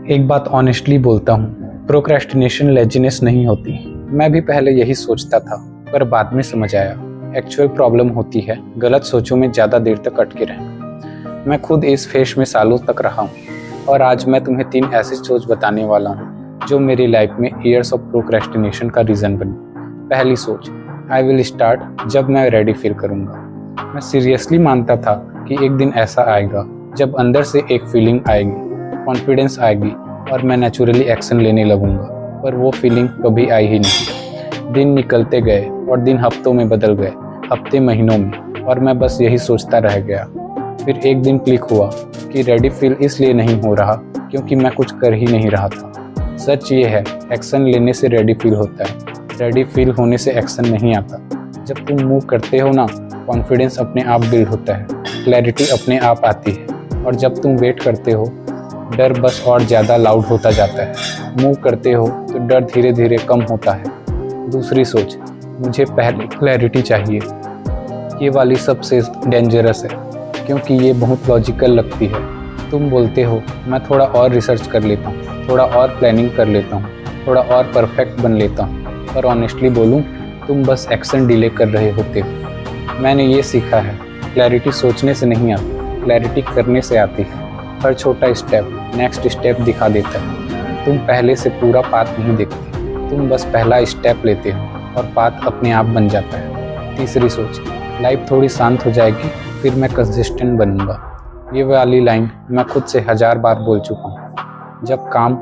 एक बात ऑनेस्टली बोलता हूँ, प्रोक्रेस्टिनेशन लेजीनेस नहीं होती। मैं भी पहले यही सोचता था, पर बाद में समझ आया एक्चुअल प्रॉब्लम होती है गलत सोचों में ज़्यादा देर तक अटके रहना। मैं खुद इस फेज में सालों तक रहा हूँ और आज मैं तुम्हें 3 ऐसी सोच बताने वाला हूँ जो मेरी लाइफ में ईयर्स ऑफ प्रोक्रेस्टिनेशन का रीज़न बनी। पहली सोच, आई विल स्टार्ट जब मैं रेडी फील करूँगा। मैं सीरियसली मानता था कि एक दिन ऐसा आएगा जब अंदर से एक फीलिंग आएगी, कॉन्फिडेंस आएगी और मैं नेचुरली एक्शन लेने लगूंगा, पर वो फीलिंग कभी आई ही नहीं। दिन निकलते गए और दिन हफ्तों में बदल गए, हफ्ते महीनों में, और मैं बस यही सोचता रह गया। फिर एक दिन क्लिक हुआ कि रेडी फील इसलिए नहीं हो रहा क्योंकि मैं कुछ कर ही नहीं रहा था। सच ये है, एक्शन लेने से रेडी फील होता है, रेडी फील होने से एक्शन नहीं आता। जब तुम मूव करते हो ना, कॉन्फिडेंस अपने आप बिल्ड होता है, क्लैरिटी अपने आप आती है, और जब तुम वेट करते हो डर बस और ज़्यादा लाउड होता जाता है। मूव करते हो तो डर धीरे धीरे कम होता है। दूसरी सोच, मुझे पहले क्लैरिटी चाहिए। ये वाली सबसे डेंजरस है क्योंकि ये बहुत लॉजिकल लगती है। तुम बोलते हो मैं थोड़ा और रिसर्च कर लेता हूँ, थोड़ा और प्लानिंग कर लेता हूँ, थोड़ा और परफेक्ट बन लेता हूँ, पर ऑनेस्टली बोलूँ तुम बस एक्शन डिले कर रहे होते हो। मैंने ये सीखा है, क्लैरिटी सोचने से नहीं आती, क्लैरिटी करने से आती है। हर छोटा स्टेप नेक्स्ट स्टेप दिखा देता है। तुम पहले से पूरा पाथ नहीं देखते, तुम बस पहला स्टेप लेते हो और पाथ अपने आप बन जाता है। तीसरी सोच, लाइफ थोड़ी शांत हो जाएगी फिर मैं कंसिस्टेंट बनूंगा। ये वाली लाइन मैं खुद से 1000 बार बोल चुका हूँ। जब काम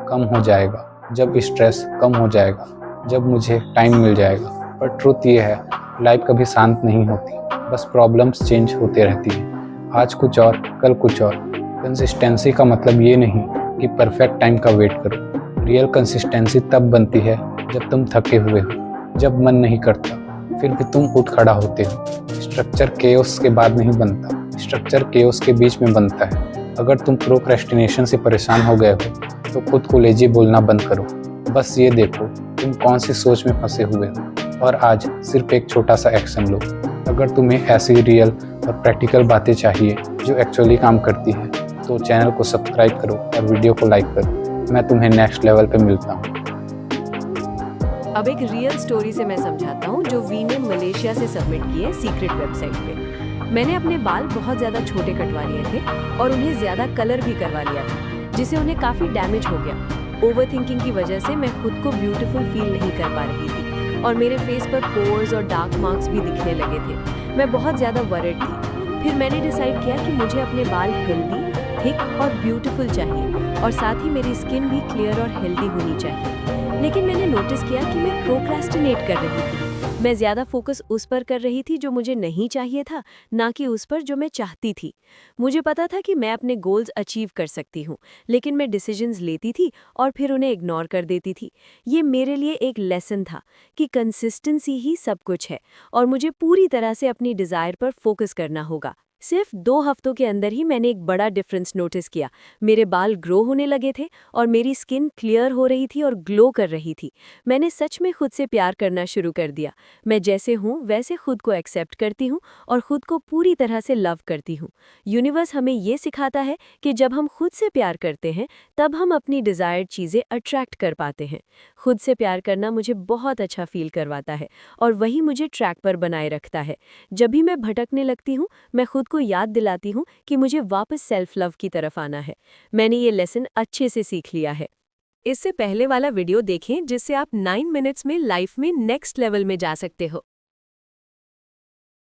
कम हो जाएगा, जब स्ट्रेस कम हो जाएगा, जब मुझे टाइम मिल जाएगा। पर ट्रुथ ये है, लाइफ कभी शांत नहीं होती, बस प्रॉब्लम्स चेंज होते रहती हैं। आज कुछ और, कल कुछ और। कंसिस्टेंसी का मतलब ये नहीं कि परफेक्ट टाइम का वेट करो। रियल कंसिस्टेंसी तब बनती है जब तुम थके हुए हो, जब मन नहीं करता, फिर भी तुम उठ खड़ा होते हो। स्ट्रक्चर केओस के बाद नहीं बनता, स्ट्रक्चर केओस के बीच में बनता है। अगर तुम प्रोक्रेस्टिनेशन से परेशान हो गए हो तो खुद को लेजी बोलना बंद करो। बस ये देखो तुम कौन सी सोच में फंसे हुए हो और आज सिर्फ एक छोटा सा एक्शन लो। अगर तुम्हें ऐसी रियल और प्रैक्टिकल बातें चाहिए जो एक्चुअली काम करती है तो चैनल को सब्सक्राइब करो और वीडियो को लाइक करो। मैं तुम्हें नेक्स्ट लेवल पे मिलता हूँ। अब एक रियल स्टोरी से मैं समझाता हूँ जो वी ने मलेशिया से सबमिट की है सीक्रेट वेबसाइट पे। मैंने अपने बाल बहुत ज़्यादा छोटे कटवा लिए थे और उन्हें ज़्यादा कलर भी करवा लिया था, जिससे उन्हें काफ़ी डैमेज हो गया। ओवर थिंकिंग की वजह से मैं खुद को ब्यूटीफुल फील नहीं कर पा रही थी और मेरे फेस पर पोर्स और डार्क मार्क्स भी दिखने लगे थे। मैं बहुत ज़्यादा वरिड थी। फिर मैंने डिसाइड किया कि मुझे अपने बाल हेल्दी, थिक और ब्यूटीफुल चाहिए और साथ ही मेरी स्किन भी क्लियर और हेल्दी होनी चाहिए। लेकिन मैंने नोटिस किया कि मैं प्रोक्रेस्टिनेट कर रही थी। मैं ज़्यादा फोकस उस पर कर रही थी जो मुझे नहीं चाहिए था, ना कि उस पर जो मैं चाहती थी। मुझे पता था कि मैं अपने गोल्स अचीव कर सकती हूँ, लेकिन मैं डिसीजंस लेती थी और फिर उन्हें इग्नोर कर देती थी। ये मेरे लिए एक लेसन था कि कंसिस्टेंसी ही सब कुछ है और मुझे पूरी तरह से अपनी डिज़ायर पर फोकस करना होगा। सिर्फ 2 हफ्तों के अंदर ही मैंने एक बड़ा डिफरेंस नोटिस किया। मेरे बाल ग्रो होने लगे थे और मेरी स्किन क्लियर हो रही थी और ग्लो कर रही थी। मैंने सच में खुद से प्यार करना शुरू कर दिया। मैं जैसे हूँ वैसे खुद को एक्सेप्ट करती हूँ और खुद को पूरी तरह से लव करती हूँ। यूनिवर्स हमें ये सिखाता है कि जब हम खुद से प्यार करते हैं तब हम अपनी डिज़ायर्ड चीज़ें अट्रैक्ट कर पाते हैं। खुद से प्यार करना मुझे बहुत अच्छा फील करवाता है और वही मुझे ट्रैक पर बनाए रखता है। जब भी मैं भटकने लगती हूँ, मैं खुद को याद दिलाती हूँ कि मुझे वापस सेल्फ लव की तरफ आना है। मैंने ये लेसन अच्छे से सीख लिया है। इससे पहले वाला वीडियो देखें जिससे आप 9 मिनट्स में लाइफ में नेक्स्ट लेवल में जा सकते हो।